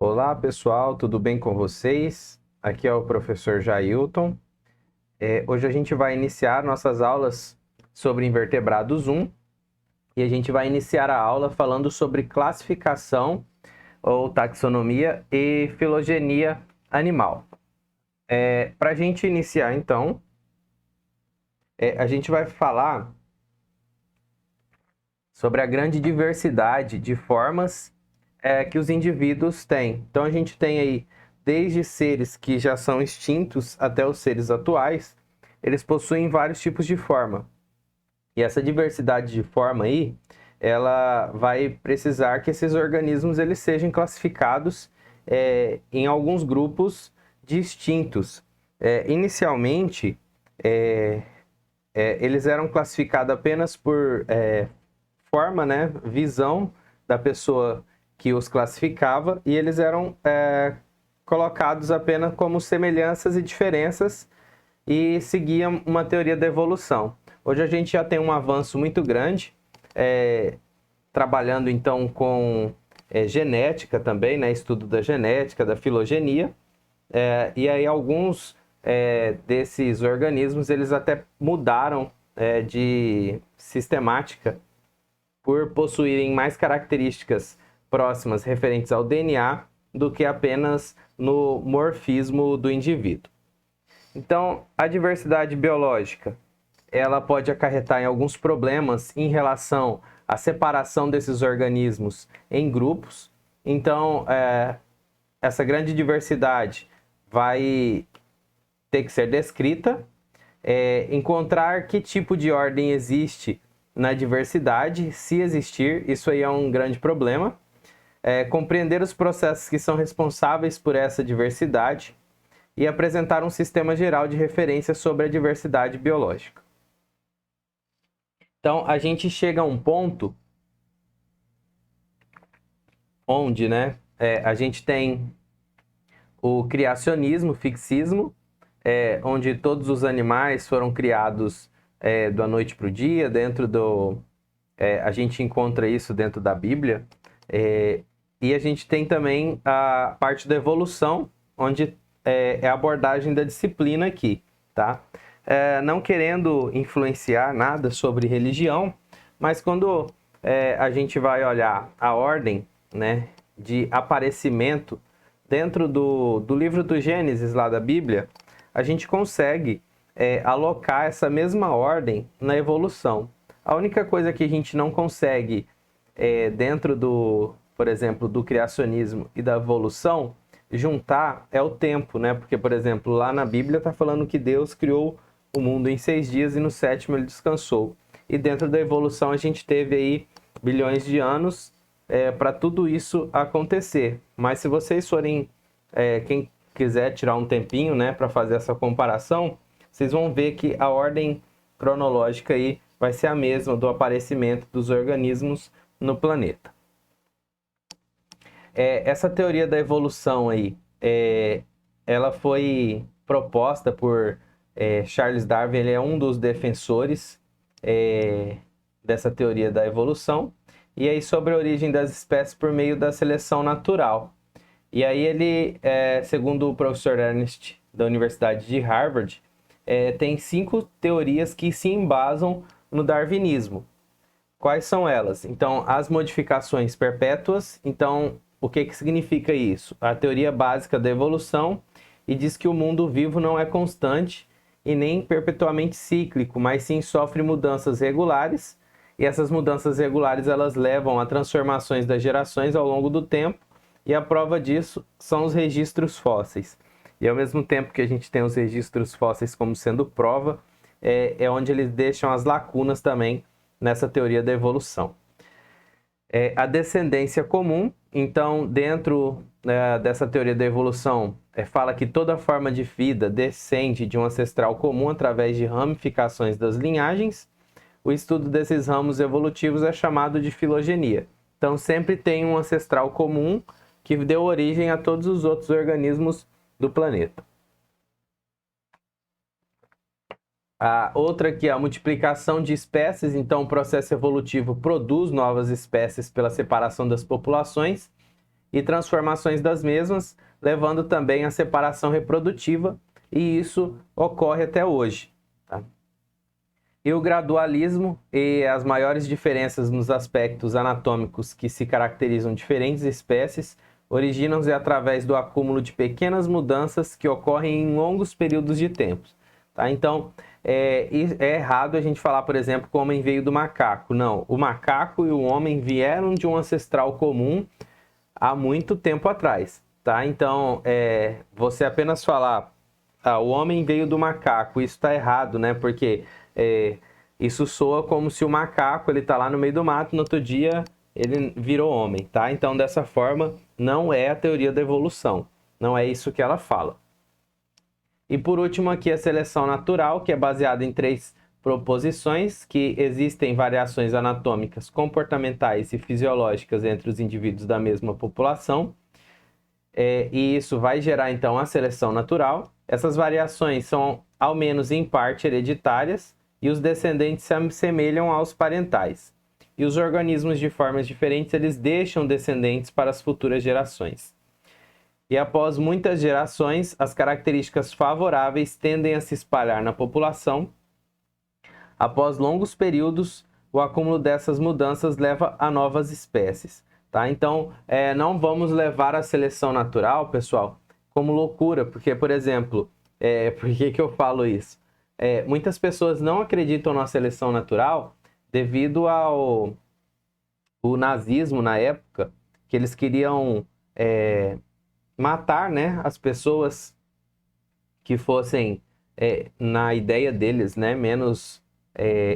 Olá pessoal, tudo bem com vocês? Aqui é o professor Jailton. Hoje a gente vai iniciar nossas aulas sobre invertebrados 1 e a gente vai iniciar a aula falando sobre classificação ou taxonomia e filogenia animal. Para a gente iniciar então, a gente vai falar sobre a grande diversidade de formas que os indivíduos têm. Então a gente tem aí desde seres que já são extintos até os seres atuais, eles possuem vários tipos de forma. E essa diversidade de forma aí, ela vai precisar que esses organismos eles sejam classificados em alguns grupos distintos. Inicialmente, eles eram classificados apenas por forma, né, visão da pessoa que os classificava, e eles eram colocados apenas como semelhanças e diferenças e seguiam uma teoria da evolução. Hoje a gente já tem um avanço muito grande, trabalhando então com genética também, né, estudo da genética, da filogenia, e aí alguns desses organismos eles até mudaram de sistemática por possuírem mais características próximas referentes ao DNA do que apenas no morfismo do indivíduo. Então, a diversidade biológica, ela pode acarretar em alguns problemas em relação à separação desses organismos em grupos. Então, essa grande diversidade vai ter que ser descrita, encontrar que tipo de ordem existe na diversidade, se existir, isso aí é um grande problema. Compreender os processos que são responsáveis por essa diversidade e apresentar um sistema geral de referência sobre a diversidade biológica. Então, a gente chega a um ponto onde, a gente tem o criacionismo, fixismo, onde todos os animais foram criados da noite para o dia, a gente encontra isso dentro da Bíblia, e a gente tem também a parte da evolução, onde é a abordagem da disciplina aqui, tá? Não querendo influenciar nada sobre religião, mas quando a gente vai olhar a ordem, né, de aparecimento dentro do livro do Gênesis, lá da Bíblia, a gente consegue alocar essa mesma ordem na evolução. A única coisa que a gente não consegue dentro por exemplo, do criacionismo e da evolução, juntar é o tempo, né? Porque, por exemplo, lá na Bíblia está falando que Deus criou o mundo em 6 dias e no sétimo ele descansou. E dentro da evolução a gente teve aí bilhões de anos para tudo isso acontecer. Mas se vocês forem, quem quiser tirar um tempinho, né, para fazer essa comparação, vocês vão ver que a ordem cronológica aí vai ser a mesma do aparecimento dos organismos no planeta. Essa teoria da evolução aí, ela foi proposta por Charles Darwin, ele é um dos defensores dessa teoria da evolução, e aí sobre a origem das espécies por meio da seleção natural. E aí ele, segundo o professor Ernst, da Universidade de Harvard, tem 5 teorias que se embasam no darwinismo. Quais são elas? Então, as modificações perpétuas. Então, o que significa isso? A teoria básica da evolução, e diz que o mundo vivo não é constante e nem perpetuamente cíclico, mas sim sofre mudanças regulares, e essas mudanças regulares elas levam a transformações das gerações ao longo do tempo, e a prova disso são os registros fósseis. E ao mesmo tempo que a gente tem os registros fósseis como sendo prova, é onde eles deixam as lacunas também nessa teoria da evolução. A descendência comum, então, dentro dessa teoria da evolução, fala que toda forma de vida descende de um ancestral comum através de ramificações das linhagens. O estudo desses ramos evolutivos é chamado de filogenia. Então, sempre tem um ancestral comum que deu origem a todos os outros organismos do planeta. A outra aqui é a multiplicação de espécies. Então, o processo evolutivo produz novas espécies pela separação das populações. e transformações das mesmas, levando também à separação reprodutiva, e isso ocorre até hoje. Tá? E o gradualismo e as maiores diferenças nos aspectos anatômicos que se caracterizam diferentes espécies originam-se através do acúmulo de pequenas mudanças que ocorrem em longos períodos de tempo. Tá? Então, é errado a gente falar, por exemplo, que o homem veio do macaco. Não, o macaco e o homem vieram de um ancestral comum há muito tempo atrás. Tá? Então, você apenas falar, o homem veio do macaco, isso está errado, né? Porque isso soa como se o macaco ele está lá no meio do mato, no outro dia ele virou homem, tá? Então, dessa forma, não é a teoria da evolução. Não é isso que ela fala. E por último aqui a seleção natural, que é baseada em 3 proposições, que existem variações anatômicas, comportamentais e fisiológicas entre os indivíduos da mesma população. E isso vai gerar então a seleção natural. Essas variações são, ao menos em parte, hereditárias, e os descendentes se assemelham aos parentais. E os organismos de formas diferentes, eles deixam descendentes para as futuras gerações. E após muitas gerações, as características favoráveis tendem a se espalhar na população. Após longos períodos, o acúmulo dessas mudanças leva a novas espécies. Tá? Então, não vamos levar a seleção natural, pessoal, como loucura, porque, por exemplo, por que eu falo isso? Muitas pessoas não acreditam na seleção natural devido ao nazismo na época, que eles queriam matar, né, as pessoas que fossem, na ideia deles, né, menos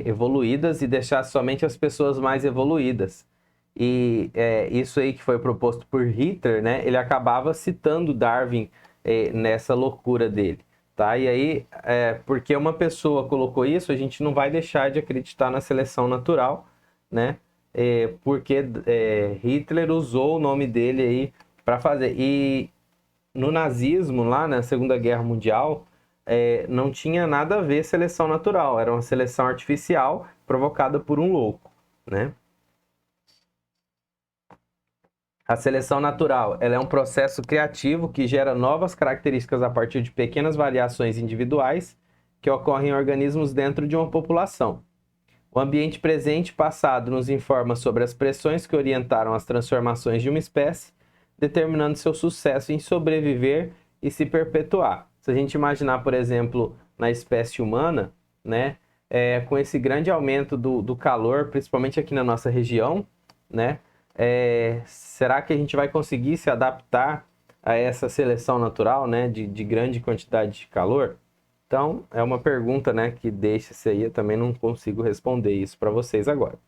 evoluídas e deixar somente as pessoas mais evoluídas. E isso aí que foi proposto por Hitler, né, ele acabava citando Darwin nessa loucura dele. Tá? E aí, porque uma pessoa colocou isso, a gente não vai deixar de acreditar na seleção natural, né? Porque Hitler usou o nome dele aí para fazer. E no nazismo, lá na Segunda Guerra Mundial, não tinha nada a ver seleção natural, era uma seleção artificial provocada por um louco, né? A seleção natural, ela é um processo criativo que gera novas características a partir de pequenas variações individuais que ocorrem em organismos dentro de uma população. O ambiente presente e passado nos informa sobre as pressões que orientaram as transformações de uma espécie, determinando seu sucesso em sobreviver e se perpetuar. Se a gente imaginar, por exemplo, na espécie humana, né, com esse grande aumento do calor, principalmente aqui na nossa região, né, será que a gente vai conseguir se adaptar a essa seleção natural, né, de grande quantidade de calor? Então, é uma pergunta, né, que deixa-se aí, eu também não consigo responder isso para vocês agora.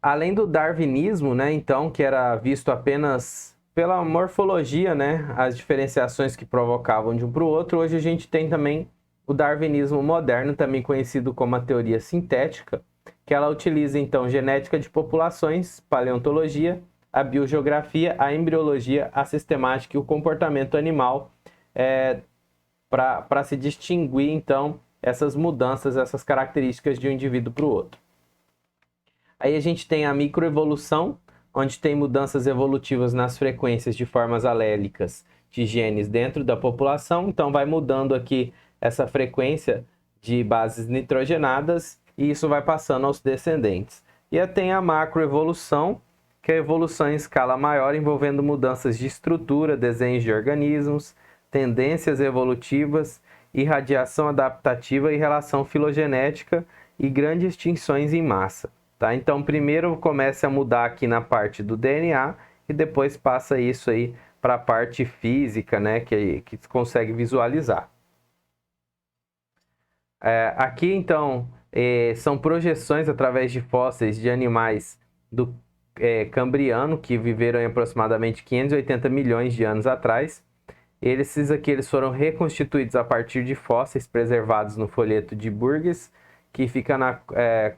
Além do darwinismo, né, então, que era visto apenas pela morfologia, né, as diferenciações que provocavam de um para o outro, hoje a gente tem também o darwinismo moderno, também conhecido como a teoria sintética, que ela utiliza, então, genética de populações, paleontologia, a biogeografia, a embriologia, a sistemática e o comportamento animal, para se distinguir, então, essas mudanças, essas características de um indivíduo para o outro. Aí a gente tem a microevolução, onde tem mudanças evolutivas nas frequências de formas alélicas de genes dentro da população, então vai mudando aqui essa frequência de bases nitrogenadas e isso vai passando aos descendentes. E tem a macroevolução, que é a evolução em escala maior envolvendo mudanças de estrutura, desenhos de organismos, tendências evolutivas, irradiação adaptativa e relação filogenética e grandes extinções em massa. Tá? Então, primeiro começa a mudar aqui na parte do DNA e depois passa isso aí para a parte física, né, que se consegue visualizar. Aqui, então, são projeções através de fósseis de animais do Cambriano, que viveram em aproximadamente 580 milhões de anos atrás. Esses aqui eles foram reconstituídos a partir de fósseis preservados no folheto de Burgess, que fica na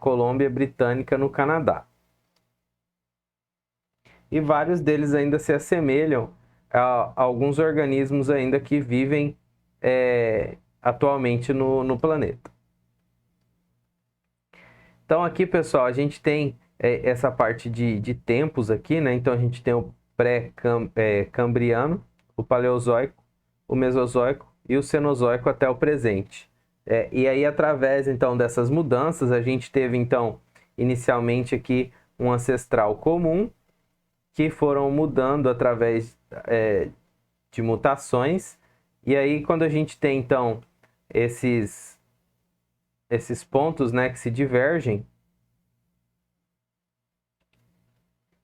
Colômbia Britânica, no Canadá. E vários deles ainda se assemelham a alguns organismos ainda que vivem atualmente no planeta. Então aqui, pessoal, a gente tem essa parte de tempos aqui, né? Então a gente tem o pré-cambriano, o paleozoico, o mesozoico e o cenozoico até o presente. E aí, através então dessas mudanças, a gente teve então inicialmente aqui um ancestral comum que foram mudando através de mutações. E aí, quando a gente tem então esses pontos, né, que se divergem,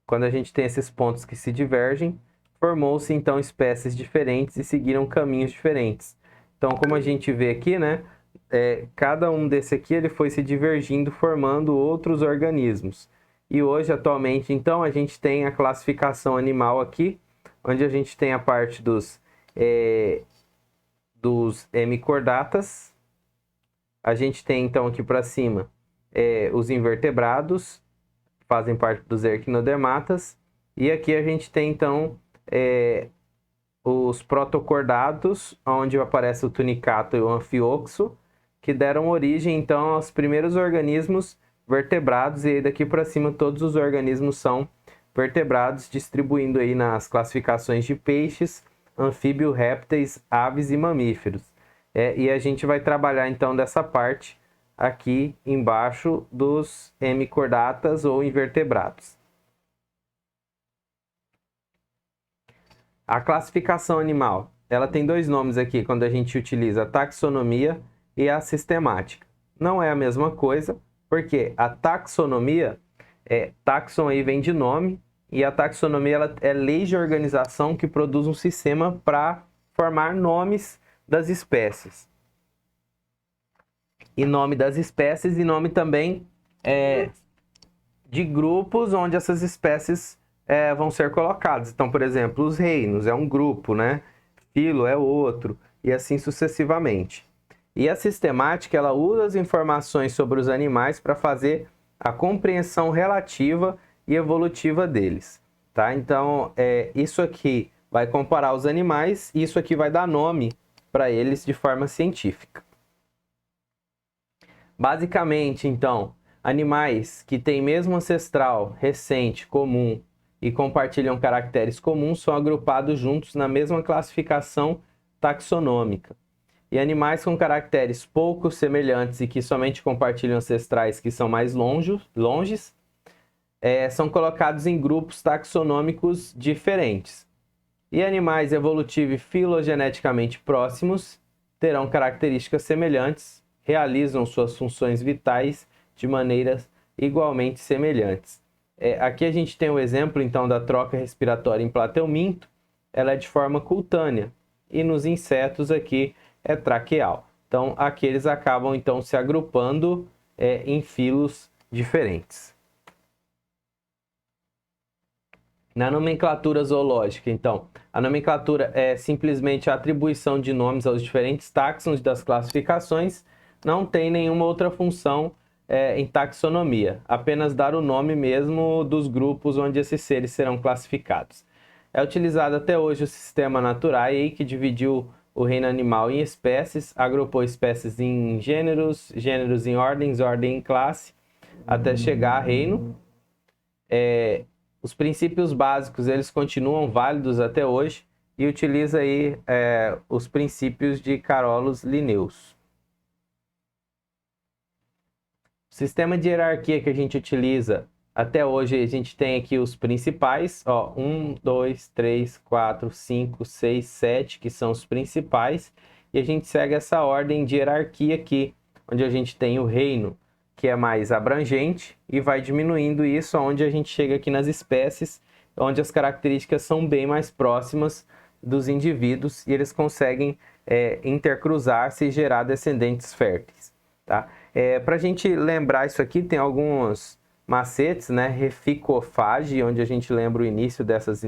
quando a gente tem esses pontos que se divergem, formou-se então espécies diferentes e seguiram caminhos diferentes. Então, como a gente vê aqui, né, cada um desse aqui ele foi se divergindo, formando outros organismos. E hoje, atualmente, então, a gente tem a classificação animal aqui, onde a gente tem a parte dos hemicordatas. A gente tem, então, aqui para cima, os invertebrados, fazem parte dos equinodermatas. E aqui a gente tem, então, os protocordados, onde aparece o tunicato e o anfioxo, que deram origem, então, aos primeiros organismos vertebrados. E aí daqui para cima todos os organismos são vertebrados, distribuindo aí nas classificações de peixes, anfíbios, répteis, aves e mamíferos. E a gente vai trabalhar, então, dessa parte aqui embaixo dos hemicordatas ou invertebrados. A classificação animal, ela tem dois nomes aqui quando a gente utiliza a taxonomia e a sistemática. Não é a mesma coisa, porque a taxonomia, taxon aí vem de nome, e a taxonomia ela é lei de organização que produz um sistema para formar nomes das espécies. E nome das espécies e nome também de grupos onde essas espécies vão ser colocadas. Então, por exemplo, os reinos é um grupo, né? Filo é outro, e assim sucessivamente. E a sistemática, ela usa as informações sobre os animais para fazer a compreensão relativa e evolutiva deles, tá? Então, isso aqui vai comparar os animais e isso aqui vai dar nome para eles de forma científica. Basicamente, então, animais que têm mesmo ancestral, recente, comum e compartilham caracteres comuns são agrupados juntos na mesma classificação taxonômica. E animais com caracteres pouco semelhantes e que somente compartilham ancestrais que são mais longes, são colocados em grupos taxonômicos diferentes. E animais evolutivo e filogeneticamente próximos terão características semelhantes, realizam suas funções vitais de maneiras igualmente semelhantes. Aqui a gente tem o exemplo, então, da troca respiratória em plateuminto. Ela é de forma cutânea. E nos insetos aqui é traqueal. Então, aqui eles acabam, então, se agrupando em filos diferentes. Na nomenclatura zoológica, então, a nomenclatura é simplesmente a atribuição de nomes aos diferentes táxons das classificações, não tem nenhuma outra função em taxonomia, apenas dar o nome mesmo dos grupos onde esses seres serão classificados. É utilizado até hoje o sistema Naturae, que dividiu o reino animal em espécies, agrupou espécies em gêneros, gêneros em ordens, ordem em classe, até chegar a reino. Os princípios básicos eles continuam válidos até hoje e utiliza aí os princípios de Carolus Linnaeus. O sistema de hierarquia que a gente utiliza até hoje, a gente tem aqui os principais, 1, 2, 3, 4, 5, 6, 7, que são os principais, e a gente segue essa ordem de hierarquia aqui, onde a gente tem o reino, que é mais abrangente, e vai diminuindo isso, onde a gente chega aqui nas espécies, onde as características são bem mais próximas dos indivíduos, e eles conseguem intercruzar-se e gerar descendentes férteis, tá? Para a gente lembrar isso aqui, tem alguns macetes, né? Reficofage, onde a gente lembra o início dessas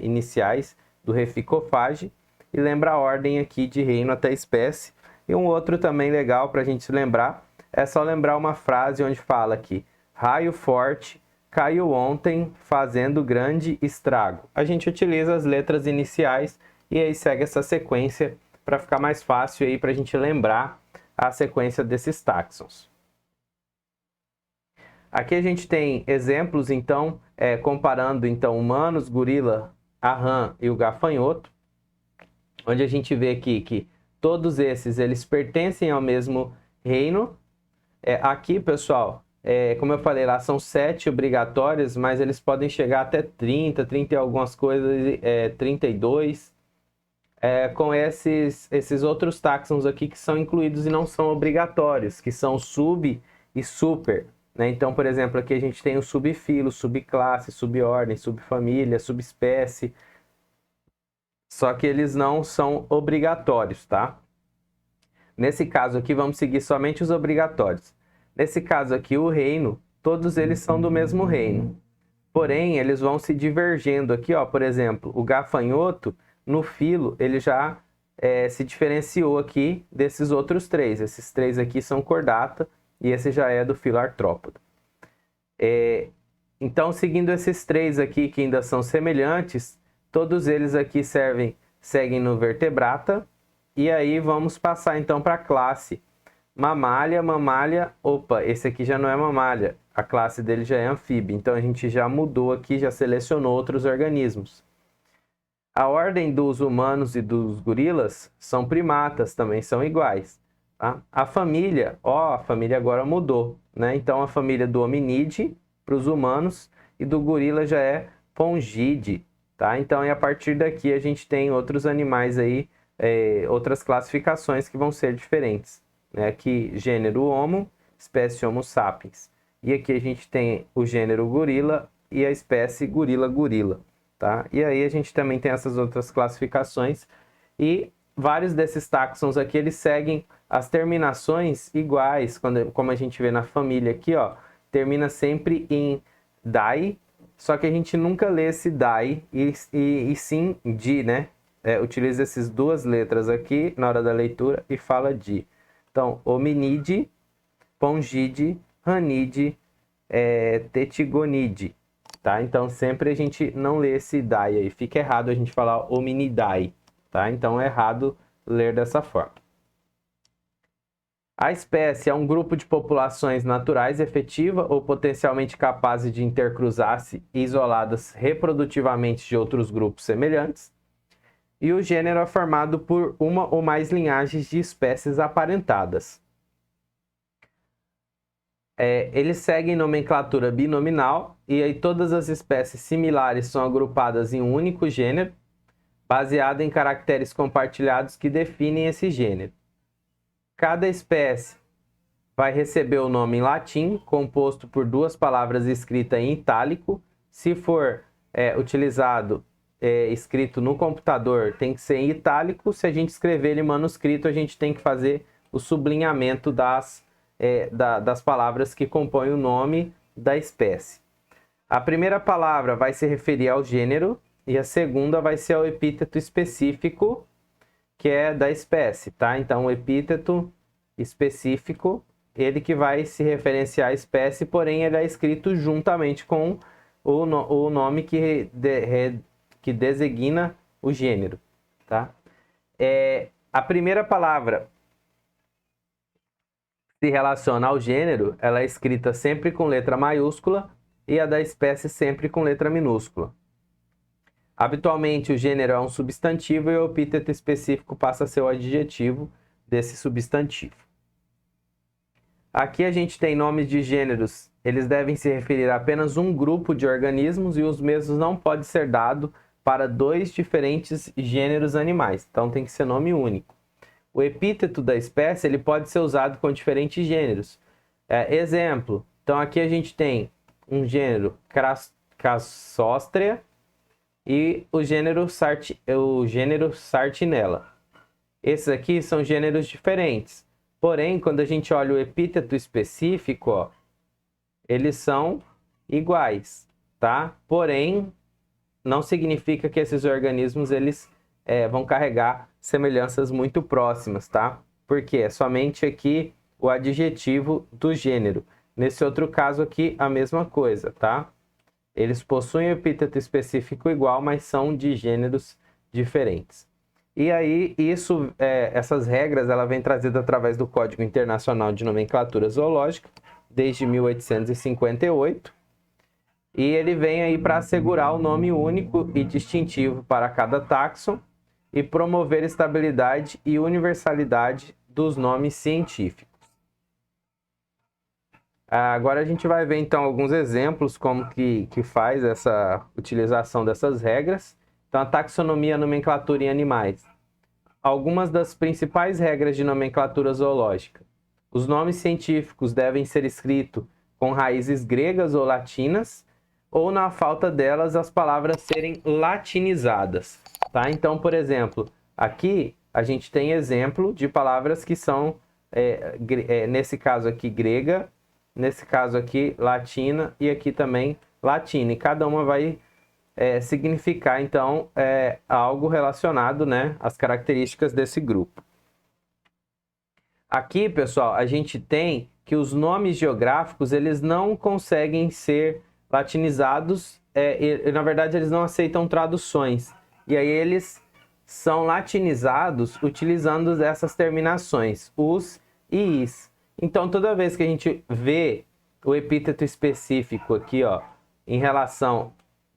iniciais do reficofage e lembra a ordem aqui de reino até espécie. E um outro também legal para a gente lembrar, é só lembrar uma frase onde fala aqui: raio forte caiu ontem fazendo grande estrago. A gente utiliza as letras iniciais e aí segue essa sequência para ficar mais fácil aí para a gente lembrar a sequência desses táxons. Aqui a gente tem exemplos, então, comparando então humanos, gorila, a rã e o gafanhoto, onde a gente vê aqui que todos esses eles pertencem ao mesmo reino. Aqui, pessoal, como eu falei lá, são 7 obrigatórios, mas eles podem chegar até 30 e algumas coisas, 32, com esses outros táxons aqui que são incluídos e não são obrigatórios, que são sub e super. Né? Então, por exemplo, aqui a gente tem o subfilo, subclasse, subordem, subfamília, subespécie, só que eles não são obrigatórios, tá? Nesse caso aqui, vamos seguir somente os obrigatórios. Nesse caso aqui, o reino, todos eles são do mesmo reino. Porém, eles vão se divergendo aqui, ó. Por exemplo, o gafanhoto, no filo, ele já se diferenciou aqui desses outros 3. Esses 3 aqui são cordata e esse já é do filo artrópodo. Então, seguindo esses 3 aqui que ainda são semelhantes, todos eles aqui seguem no vertebrata. E aí vamos passar então para a classe mamália. Mamália, opa, esse aqui já não é mamália, a classe dele já é anfíbio. Então a gente já mudou aqui, já selecionou outros organismos. A ordem dos humanos e dos gorilas são primatas, também são iguais. Tá? A família, a família agora mudou, né? Então a família do hominídeo para os humanos e do gorila já é Fongidae, tá? Então a partir daqui a gente tem outros animais aí, outras classificações que vão ser diferentes. Né? Aqui, gênero Homo, espécie Homo sapiens. E aqui a gente tem o gênero gorila e a espécie gorila-gorila. Tá? E aí a gente também tem essas outras classificações. E vários desses táxons aqui, eles seguem as terminações iguais. Como a gente vê na família aqui, ó, termina sempre em dai, só que a gente nunca lê esse dai e sim di, né? Utiliza essas 2 letras aqui na hora da leitura e fala di. Então, hominídeo, Fongidae, Ranidae, Tetigonídeo. Tá? Então, sempre a gente não lê esse dai aí. Fica errado a gente falar hominidae. Tá? Então, é errado ler dessa forma. A espécie é um grupo de populações naturais efetiva ou potencialmente capazes de intercruzar-se isoladas reprodutivamente de outros grupos semelhantes. E o gênero é formado por uma ou mais linhagens de espécies aparentadas. Eles seguem nomenclatura binominal e aí todas as espécies similares são agrupadas em um único gênero, baseado em caracteres compartilhados que definem esse gênero. Cada espécie vai receber o nome em latim, composto por 2 palavras escritas em itálico. Se for utilizado escrito no computador, tem que ser em itálico. Se a gente escrever ele em manuscrito, a gente tem que fazer o sublinhamento das palavras que compõem o nome da espécie. A primeira palavra vai se referir ao gênero e a segunda vai ser ao epíteto específico, que é da espécie, tá? Então, o epíteto específico, ele que vai se referenciar à espécie, porém ele é escrito juntamente com o nome que designa o gênero, tá? A primeira palavra se relaciona ao gênero, ela é escrita sempre com letra maiúscula e a da espécie sempre com letra minúscula. Habitualmente, o gênero é um substantivo e o epíteto específico passa a ser o adjetivo desse substantivo. Aqui a gente tem nomes de gêneros, eles devem se referir a apenas um grupo de organismos e os mesmos não podem ser dados para 2 diferentes gêneros animais, então tem que ser nome único. O epíteto da espécie ele pode ser usado com diferentes gêneros. Exemplo, então aqui a gente tem um gênero Cassostrea e o gênero Sartinella. Esses aqui são gêneros diferentes. Porém, quando a gente olha o epíteto específico, ó, eles são iguais, tá? Porém, não significa que esses organismos eles vão carregar semelhanças muito próximas, tá? Porque é somente aqui o adjetivo do gênero. Nesse outro caso aqui, a mesma coisa, tá? Eles possuem epíteto específico igual, mas são de gêneros diferentes. E aí, essas regras, ela vem trazida através do Código Internacional de Nomenclatura Zoológica, desde 1858. E ele vem aí para assegurar o nome único e distintivo para cada taxon e promover estabilidade e universalidade dos nomes científicos. Agora a gente vai ver então alguns exemplos como que faz essa utilização dessas regras. Então, a taxonomia, nomenclatura em animais. Algumas das principais regras de nomenclatura zoológica. Os nomes científicos devem ser escritos com raízes gregas ou latinas, ou, na falta delas, as palavras serem latinizadas. Tá? Então, por exemplo, aqui a gente tem exemplo de palavras que são, nesse caso aqui, grega, nesse caso aqui, latina, e aqui também latina. E cada uma vai significar, então, algo relacionado, né, às características desse grupo. Aqui, pessoal, a gente tem que os nomes geográficos, eles não conseguem ser latinizados, na verdade, eles não aceitam traduções. E aí eles são latinizados utilizando essas terminações, os e is. Então, toda vez que a gente vê o epíteto específico aqui, ó, em relação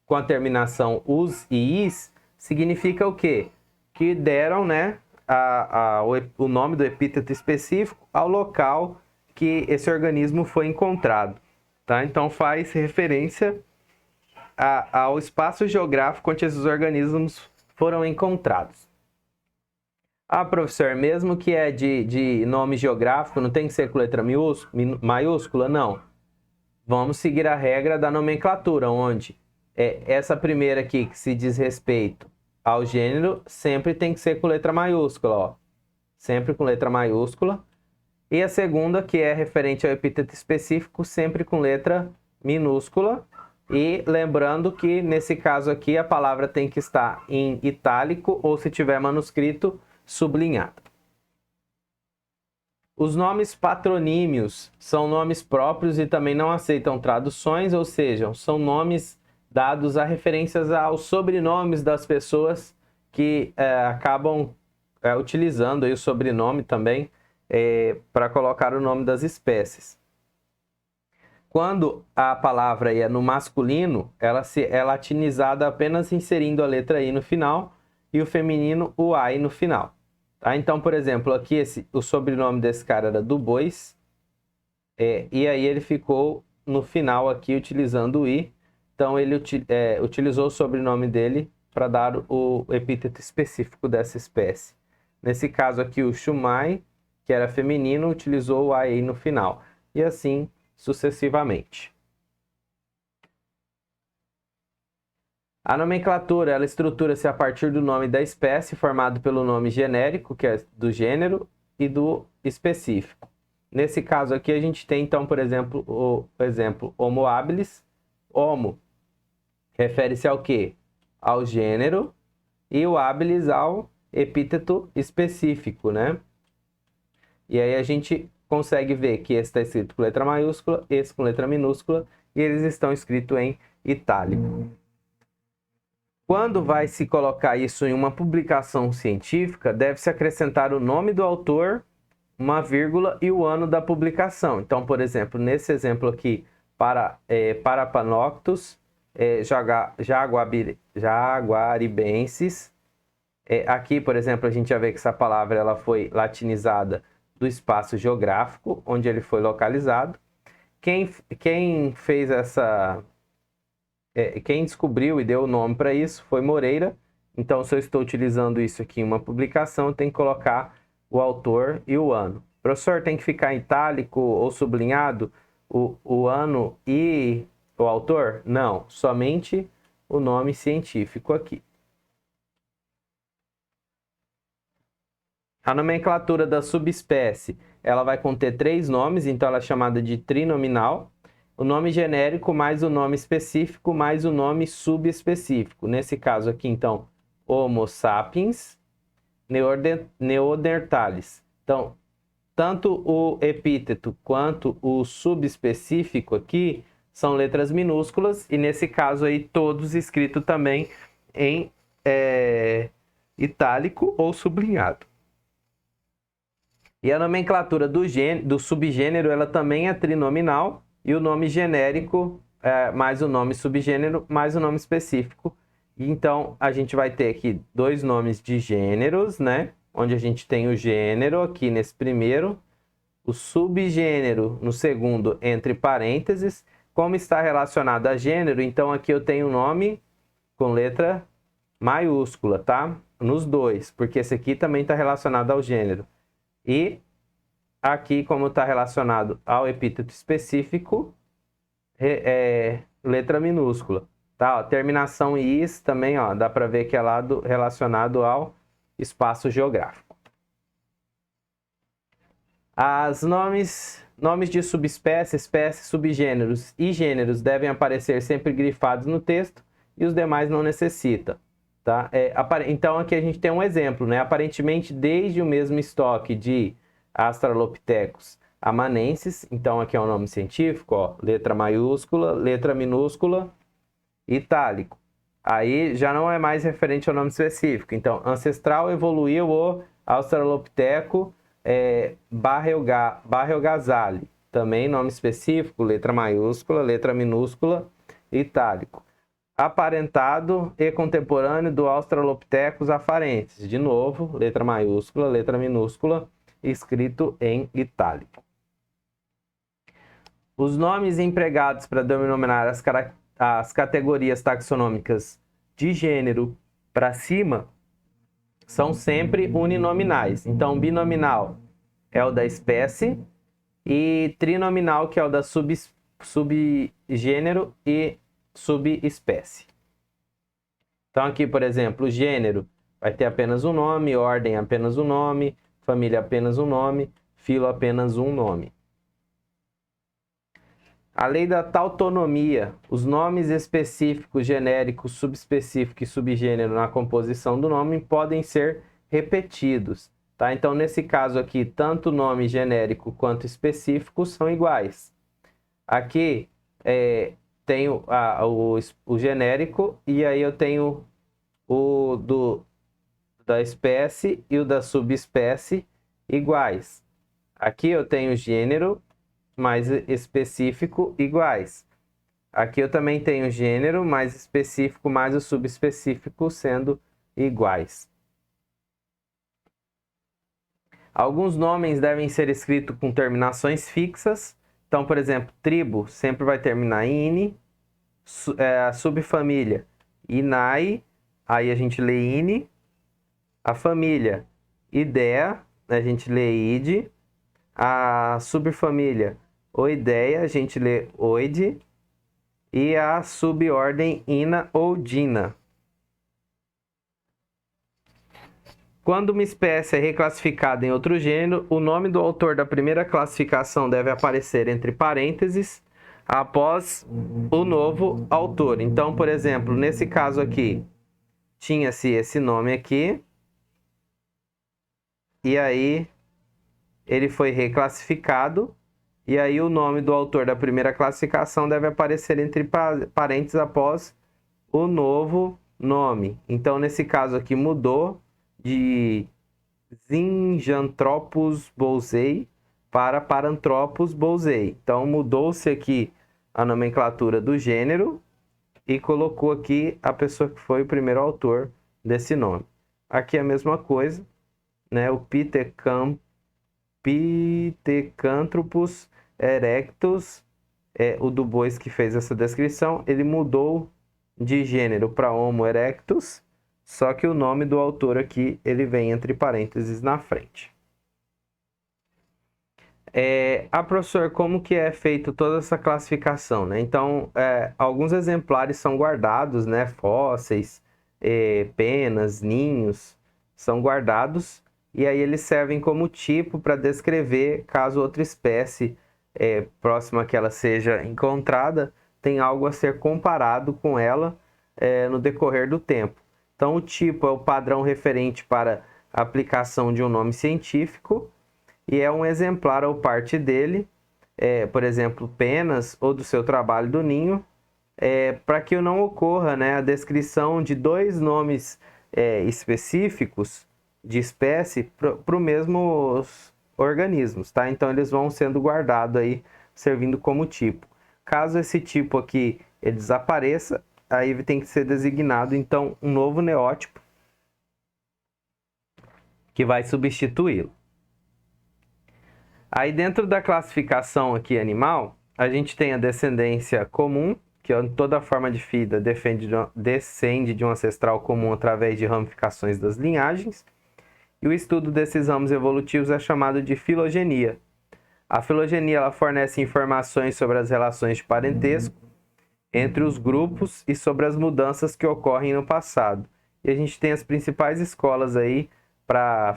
com a terminação us e is, significa o quê? Que deram, né, o nome do epíteto específico ao local que esse organismo foi encontrado. Tá? Então, faz referência ao espaço geográfico onde esses organismos foram encontrados. Ah, professor, mesmo que é de nome geográfico, não tem que ser com letra maiúscula? Não. Vamos seguir a regra da nomenclatura, onde essa primeira aqui, que se diz respeito ao gênero, sempre tem que ser com letra maiúscula, ó. Sempre com letra maiúscula. E a segunda, que é referente ao epíteto específico, sempre com letra minúscula. E lembrando que, nesse caso aqui, a palavra tem que estar em itálico ou, se tiver manuscrito, sublinhado. Os nomes patronímios são nomes próprios e também não aceitam traduções, ou seja, são nomes dados a referências aos sobrenomes das pessoas que acabam utilizando aí o sobrenome também para colocar o nome das espécies. Quando a palavra é no masculino, ela é latinizada apenas inserindo a letra I no final e o feminino o AI no final. Tá? Então, por exemplo, aqui o sobrenome desse cara era Dubois, e aí ele ficou no final aqui utilizando o I. Então, ele utilizou o sobrenome dele para dar o epíteto específico dessa espécie. Nesse caso aqui, o Shumai, que era feminino, utilizou o AI no final. E assim sucessivamente. A nomenclatura, ela estrutura-se a partir do nome da espécie, formado pelo nome genérico, que é do gênero, e do específico. Nesse caso aqui, a gente tem, então, por exemplo, o exemplo Homo habilis. Homo refere-se ao quê? Ao gênero, e o habilis ao epíteto específico, né? E aí a gente consegue ver que esse está escrito com letra maiúscula, esse com letra minúscula, e eles estão escritos em itálico. Quando vai se colocar isso em uma publicação científica, deve-se acrescentar o nome do autor, uma vírgula e o ano da publicação. Então, por exemplo, nesse exemplo aqui, Parapanoctus jaguaribensis. Aqui, por exemplo, a gente já vê que essa palavra ela foi latinizada do espaço geográfico onde ele foi localizado. Quem fez essa... quem descobriu e deu o nome para isso foi Moreira. Então, se eu estou utilizando isso aqui em uma publicação, eu tenho que colocar o autor e o ano. Professor, tem que ficar em itálico ou sublinhado o ano e o autor? Não, somente o nome científico aqui. A nomenclatura da subespécie, ela vai conter 3 nomes, então ela é chamada de trinominal. O nome genérico mais o nome específico mais o nome subespecífico. Nesse caso aqui, então, Homo sapiens neanderthalis. Então, tanto o epíteto quanto o subespecífico aqui são letras minúsculas e, nesse caso aí, todos escritos também em itálico ou sublinhado. E a nomenclatura do subgênero, ela também é trinominal, e o nome genérico mais o nome subgênero mais o nome específico. Então, a gente vai ter aqui dois nomes de gêneros, né? Onde a gente tem o gênero aqui nesse primeiro, o subgênero no segundo, entre parênteses. Como está relacionado a gênero, então aqui eu tenho o nome com letra maiúscula, tá? Nos dois, porque esse aqui também está relacionado ao gênero. E aqui, como está relacionado ao epíteto específico, letra minúscula. Tá? Ó, terminação "is" também, ó, dá para ver que é lá relacionado ao espaço geográfico. Os nomes de subespécies, espécies, subgêneros e gêneros devem aparecer sempre grifados no texto e os demais não necessitam. Tá? Então aqui a gente tem um exemplo, né? Aparentemente, desde o mesmo estoque de Australopithecus amanensis, então aqui é o nome científico, ó, letra maiúscula, letra minúscula, itálico. Aí já não é mais referente ao nome específico. Então, ancestral evoluiu o Australopiteco Barreogazali. Também nome específico, letra maiúscula, letra minúscula, itálico. Aparentado e contemporâneo do Australopithecus afarensis. De novo, letra maiúscula, letra minúscula, escrito em itálico. Os nomes empregados para denominar as categorias taxonômicas de gênero para cima são sempre uninominais. Então, binominal é o da espécie e trinominal, que é o da subgênero e subespécie. Então, aqui, por exemplo, gênero vai ter apenas um nome, ordem apenas um nome, família apenas um nome, filo apenas um nome. A lei da tautonomia, os nomes específicos, genéricos, subespecífico e subgênero na composição do nome podem ser repetidos. Tá? Então, nesse caso aqui, tanto o nome genérico quanto específico são iguais. Aqui tenho o genérico e aí eu tenho o da espécie e o da subespécie iguais. Aqui eu tenho gênero mais específico iguais. Aqui eu também tenho gênero mais específico mais o subespecífico sendo iguais. Alguns nomes devem ser escritos com terminações fixas. Então, por exemplo, tribo sempre vai terminar em "ini", a subfamília "inai", aí a gente lê "ini", a família "idea", a gente lê "ide", a subfamília "oideia", a gente lê "oide", e a subordem "ina" ou "dina". Quando uma espécie é reclassificada em outro gênero, o nome do autor da primeira classificação deve aparecer entre parênteses após o novo autor. Então, por exemplo, nesse caso aqui, tinha-se esse nome aqui, e aí ele foi reclassificado, e aí o nome do autor da primeira classificação deve aparecer entre parênteses após o novo nome. Então, nesse caso aqui, mudou de Zinjanthropus bolzei para Paranthropus bolzei. Então, mudou-se aqui a nomenclatura do gênero e colocou aqui a pessoa que foi o primeiro autor desse nome. Aqui é a mesma coisa, né? O Pithecanthropus erectus, o Du Bois que fez essa descrição, ele mudou de gênero para Homo erectus, só que o nome do autor aqui, ele vem entre parênteses na frente. Professor, como que é feito toda essa classificação, né? Então, alguns exemplares são guardados, né? Fósseis, penas, ninhos, são guardados, e aí eles servem como tipo para descrever caso outra espécie próxima que ela seja encontrada, tem algo a ser comparado com ela no decorrer do tempo. Então, o tipo é o padrão referente para a aplicação de um nome científico e é um exemplar ou parte dele, por exemplo, penas ou do seu trabalho do ninho, para que não ocorra, né, a descrição de dois nomes específicos de espécie para o mesmo organismos, tá? Então eles vão sendo guardados aí, servindo como tipo. Caso esse tipo aqui ele desapareça, aí tem que ser designado então um novo neótipo que vai substituí-lo. Aí dentro da classificação aqui animal, a gente tem a descendência comum, que toda forma de vida descende de um ancestral comum através de ramificações das linhagens. E o estudo desses ramos evolutivos é chamado de filogenia. A filogenia ela fornece informações sobre as relações de parentesco entre os grupos e sobre as mudanças que ocorrem no passado. E a gente tem as principais escolas aí para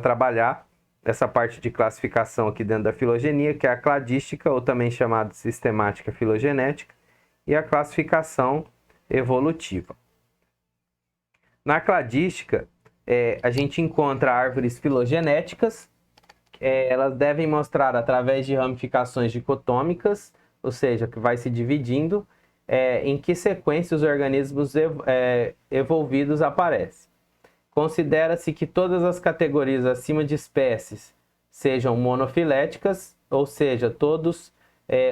trabalhar essa parte de classificação aqui dentro da filogenia, que é a cladística, ou também chamada de sistemática filogenética, e a classificação evolutiva. Na cladística, a gente encontra árvores filogenéticas, elas devem mostrar através de ramificações dicotômicas, ou seja, que vai se dividindo, em que sequência os organismos evolvidos aparecem. Considera-se que todas as categorias acima de espécies sejam monofiléticas, ou seja, todos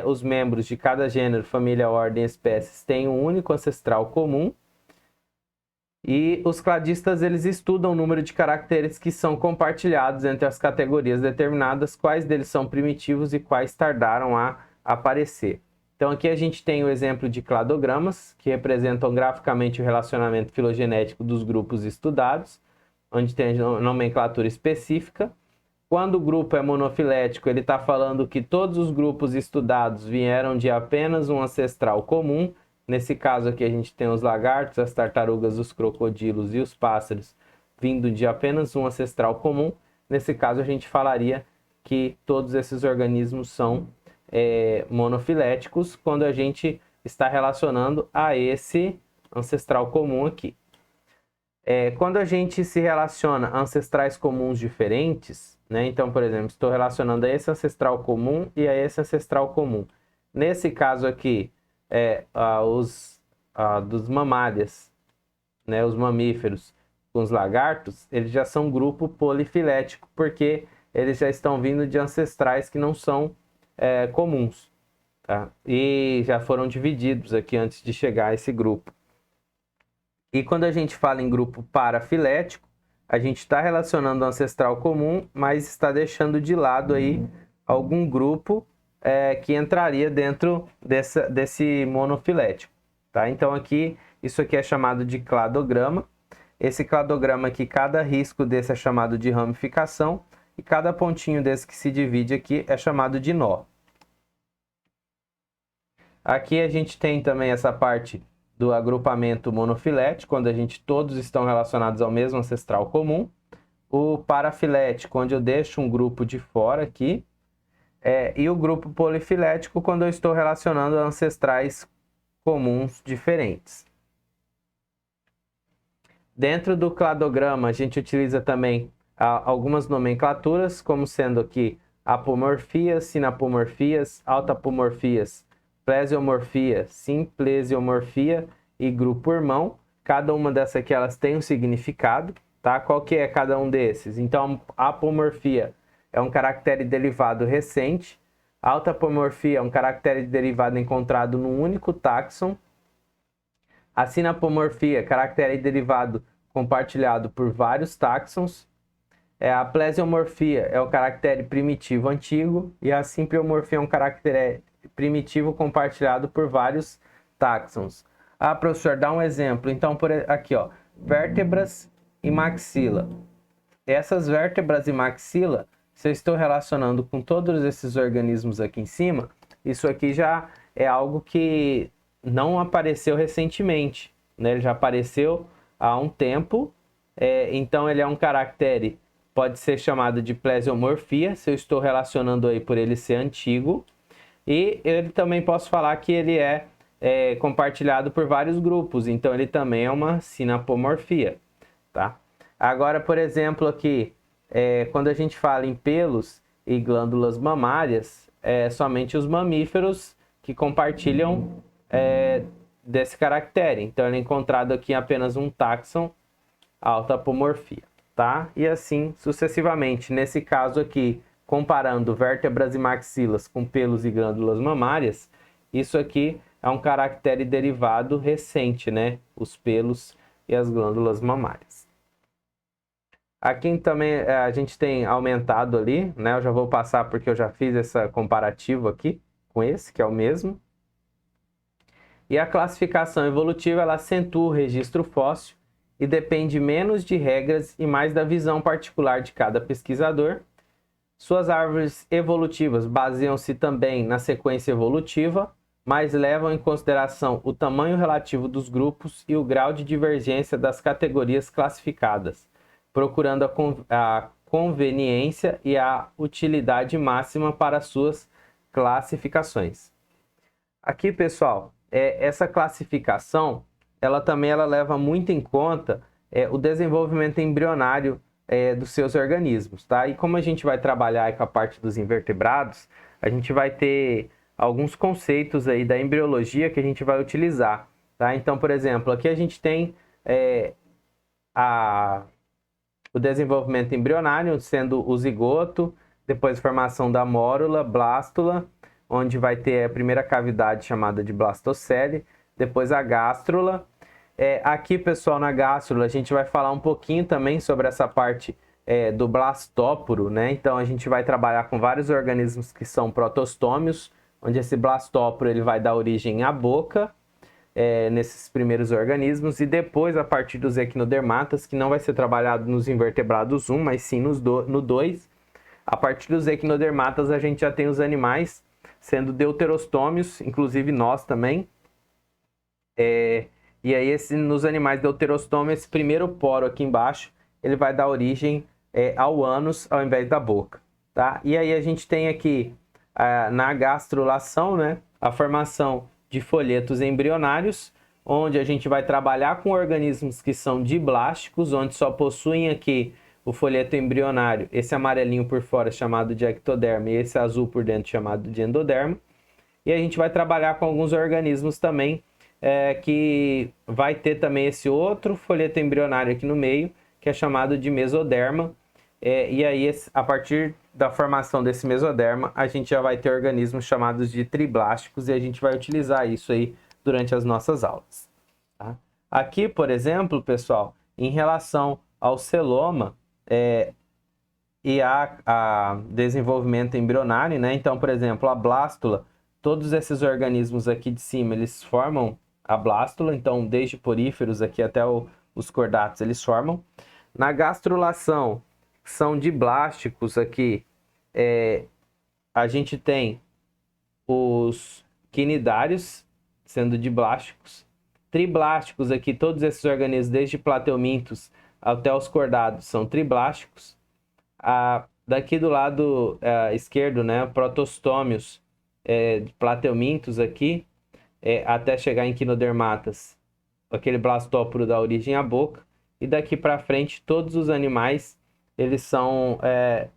os membros de cada gênero, família, ordem, espécies têm um único ancestral comum. E os cladistas eles estudam o número de caracteres que são compartilhados entre as categorias determinadas, quais deles são primitivos e quais tardaram a aparecer. Então aqui a gente tem o exemplo de cladogramas, que representam graficamente o relacionamento filogenético dos grupos estudados, onde tem nomenclatura específica. Quando o grupo é monofilético, ele está falando que todos os grupos estudados vieram de apenas um ancestral comum. Nesse caso aqui a gente tem os lagartos, as tartarugas, os crocodilos e os pássaros vindo de apenas um ancestral comum. Nesse caso a gente falaria que todos esses organismos são monofiléticos quando a gente está relacionando a esse ancestral comum aqui. Quando a gente se relaciona a ancestrais comuns diferentes, né? Então, por exemplo, estou relacionando a esse ancestral comum e a esse ancestral comum. Nesse caso aqui, dos mamárias, né, os mamíferos com os lagartos, eles já são grupo polifilético, porque eles já estão vindo de ancestrais que não são comuns, tá? E já foram divididos aqui antes de chegar a esse grupo. E quando a gente fala em grupo parafilético, a gente está relacionando o ancestral comum, mas está deixando de lado aí algum grupo que entraria dentro desse monofilético, tá? Então aqui, isso aqui é chamado de cladograma. Esse cladograma aqui, cada risco desse é chamado de ramificação, e cada pontinho desse que se divide aqui é chamado de nó. Aqui a gente tem também essa parte do agrupamento monofilético, quando todos estão relacionados ao mesmo ancestral comum. O parafilético, onde eu deixo um grupo de fora aqui. E o grupo polifilético, quando eu estou relacionando a ancestrais comuns diferentes. Dentro do cladograma, a gente utiliza também algumas nomenclaturas, como sendo aqui apomorfias, sinapomorfias, autapomorfias, plesiomorfia, simplesiomorfia e grupo irmão. Cada uma dessas aqui elas tem um significado, tá? Qual que é cada um desses? Então, a apomorfia é um caractere derivado recente. A autapomorfia é um caractere derivado encontrado num único táxon. A sinapomorfia, caractere derivado compartilhado por vários táxons. A plesiomorfia é o caractere primitivo antigo. E a simpleomorfia é um caractere primitivo compartilhado por vários táxons. Ah, professor, dá um exemplo. Então, aqui, ó, vértebras e maxila. Essas vértebras e maxila, se eu estou relacionando com todos esses organismos aqui em cima, isso aqui já é algo que não apareceu recentemente, né? Ele já apareceu há um tempo, então ele é um caractere, pode ser chamado de plesiomorfia, se eu estou relacionando aí por ele ser antigo, e ele também posso falar que ele é compartilhado por vários grupos, então ele também é uma sinapomorfia, tá? Agora, por exemplo, aqui, quando a gente fala em pelos e glândulas mamárias, somente os mamíferos que compartilham desse caractere. Então, ele é encontrado aqui em apenas um táxon, autapomorfia. tá? E assim sucessivamente. Nesse caso aqui, comparando vértebras e maxilas com pelos e glândulas mamárias, isso aqui é um caractere derivado recente, né? Os pelos e as glândulas mamárias. Aqui também a gente tem aumentado ali, né? Eu já vou passar porque eu já fiz essa comparativo aqui com esse, que é o mesmo. E a classificação evolutiva, ela acentua o registro fóssil e depende menos de regras e mais da visão particular de cada pesquisador. Suas árvores evolutivas baseiam-se também na sequência evolutiva, mas levam em consideração o tamanho relativo dos grupos e o grau de divergência das categorias classificadas, procurando a conveniência e a utilidade máxima para suas classificações. Aqui, pessoal, essa classificação, ela leva muito em conta o desenvolvimento embrionário dos seus organismos, tá? E como a gente vai trabalhar com a parte dos invertebrados, a gente vai ter alguns conceitos aí da embriologia que a gente vai utilizar, tá? Então, por exemplo, aqui a gente tem o desenvolvimento embrionário, sendo o zigoto, depois a formação da mórula, blástula, onde vai ter a primeira cavidade chamada de blastocele, depois a gástrula. Aqui, pessoal, na gástrula, a gente vai falar um pouquinho também sobre essa parte do blastóporo, né? Então, a gente vai trabalhar com vários organismos que são protostômios, onde esse blastóporo ele vai dar origem à boca, nesses primeiros organismos, e depois, a partir dos equinodermatas, que não vai ser trabalhado nos invertebrados 1, mas sim no 2, a partir dos equinodermatas a gente já tem os animais sendo deuterostômios, inclusive nós também. E aí, nos animais deuterostômios, esse primeiro poro aqui embaixo, ele vai dar origem ao ânus ao invés da boca, tá? E aí a gente tem aqui, na gastrulação, né, a formação de folhetos embrionários, onde a gente vai trabalhar com organismos que são diblásticos, onde só possuem aqui o folheto embrionário, esse amarelinho por fora chamado de ectoderma e esse azul por dentro chamado de endoderma. E a gente vai trabalhar com alguns organismos também que vai ter também esse outro folheto embrionário aqui no meio, que é chamado de mesoderma. E aí, a partir da formação desse mesoderma, a gente já vai ter organismos chamados de triblásticos e a gente vai utilizar isso aí durante as nossas aulas, tá? Aqui, por exemplo, pessoal, em relação ao celoma e a desenvolvimento embrionário, né? Então, por exemplo, a blástula, todos esses organismos aqui de cima, eles formam a blástula, então desde poríferos aqui até os cordatos, eles formam. Na gastrulação, são diblásticos aqui, a gente tem os quinidários sendo diblásticos, triblásticos aqui, todos esses organismos, desde plateumintos até os cordados, são triblásticos. Daqui do lado esquerdo, né, protostômios, plateumintos aqui, até chegar em quinodermatas, aquele blastóporo dá origem à boca, e daqui para frente todos os animais, eles são,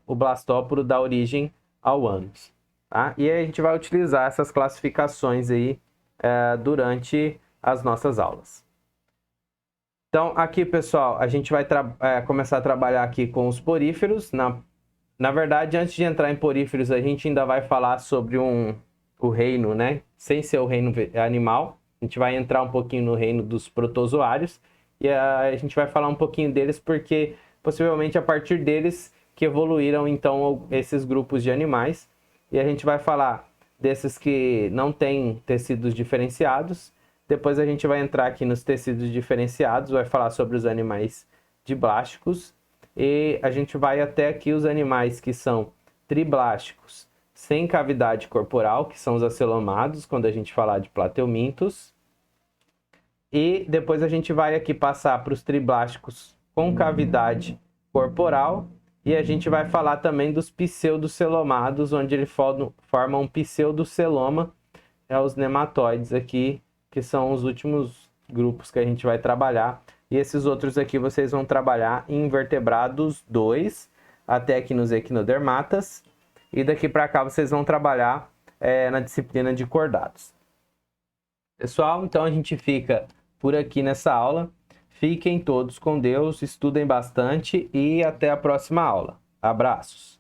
o blastóporo dá origem ao ânus, tá? E aí a gente vai utilizar essas classificações aí durante as nossas aulas. Então, aqui, pessoal, a gente vai começar a trabalhar aqui com os poríferos. Na verdade, antes de entrar em poríferos, a gente ainda vai falar sobre o reino, né? Sem ser o reino animal. A gente vai entrar um pouquinho no reino dos protozoários. E a gente vai falar um pouquinho deles porque, possivelmente, a partir deles que evoluíram, então, esses grupos de animais. E a gente vai falar desses que não têm tecidos diferenciados. Depois a gente vai entrar aqui nos tecidos diferenciados, vai falar sobre os animais diblásticos. E a gente vai até aqui os animais que são triblásticos, sem cavidade corporal, que são os acelomados, quando a gente falar de plateumintos. E depois a gente vai aqui passar para os triblásticos com cavidade corporal. E a gente vai falar também dos pseudocelomados, onde ele forma um pseudoceloma, os nematóides aqui, que são os últimos grupos que a gente vai trabalhar. E esses outros aqui vocês vão trabalhar em invertebrados 2, até aqui nos equinodermatas. E daqui para cá vocês vão trabalhar na disciplina de cordados. Pessoal, então a gente fica por aqui nessa aula. Fiquem todos com Deus, estudem bastante e até a próxima aula. Abraços!